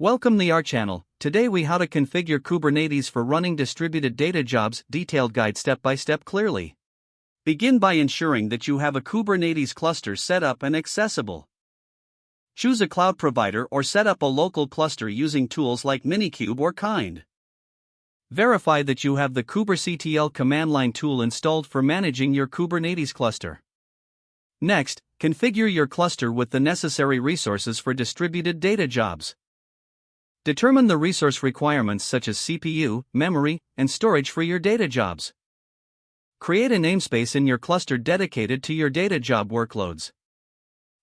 Welcome to our channel. Today we how to configure Kubernetes for running distributed data jobs, detailed guide step by step clearly. Begin by ensuring that you have a Kubernetes cluster set up and accessible. Choose a cloud provider or set up a local cluster using tools like Minikube or Kind. Verify that you have the kubectl command line tool installed for managing your Kubernetes cluster. Next, configure your cluster with the necessary resources for distributed data jobs. Determine the resource requirements such as CPU, memory, and storage for your data jobs. Create a namespace in your cluster dedicated to your data job workloads.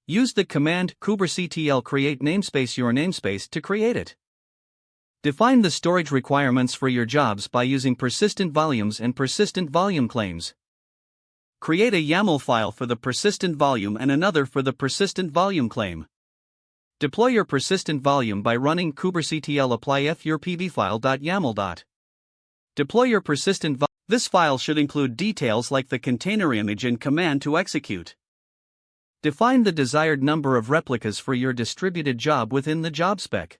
Use the command kubectl create namespace your namespace to create it. Define the storage requirements for your jobs by using persistent volumes and persistent volume claims. Create a YAML file for the persistent volume and another for the persistent volume claim. Deploy your persistent volume by running kubectl apply fyourpvfile.yaml. Deploy your persistent volume. This file should include details like the container image and command to execute. Define the desired number of replicas for your distributed job within the job spec.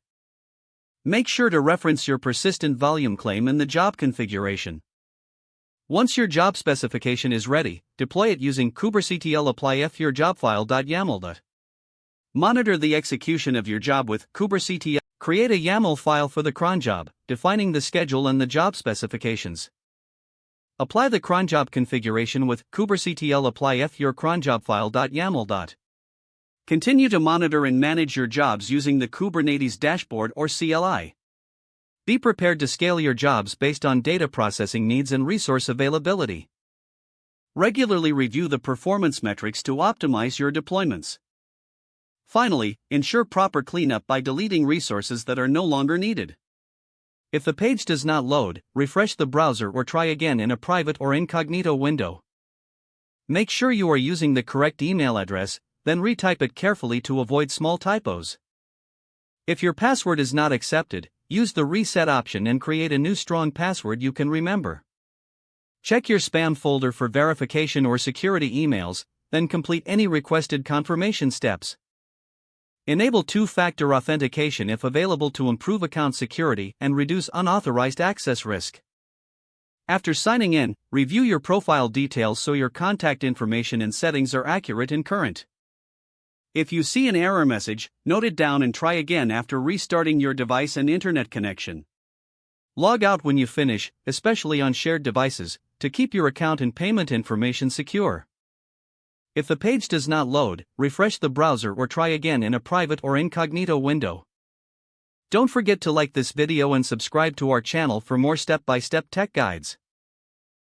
Make sure to reference your persistent volume claim in the job configuration. Once your job specification is ready, deploy it using kubectl apply fyourjobfile.yaml. Monitor the execution of your job with kubectl. Create a YAML file for the cron job, defining the schedule and the job specifications. Apply the cron job configuration with kubectl apply fyourcronjobfile.yaml. Continue to monitor and manage your jobs using the Kubernetes dashboard or CLI. Be prepared to scale your jobs based on data processing needs and resource availability. Regularly review the performance metrics to optimize your deployments. Finally, ensure proper cleanup by deleting resources that are no longer needed. If the page does not load, refresh the browser or try again in a private or incognito window. Make sure you are using the correct email address, then retype it carefully to avoid small typos. If your password is not accepted, use the reset option and create a new strong password you can remember. Check your spam folder for verification or security emails, then complete any requested confirmation steps. Enable two-factor authentication if available to improve account security and reduce unauthorized access risk. After signing in, review your profile details so your contact information and settings are accurate and current. If you see an error message, note it down and try again after restarting your device and internet connection. Log out when you finish, especially on shared devices, to keep your account and payment information secure. If the page does not load, refresh the browser or try again in a private or incognito window. Don't forget to like this video and subscribe to our channel for more step-by-step tech guides.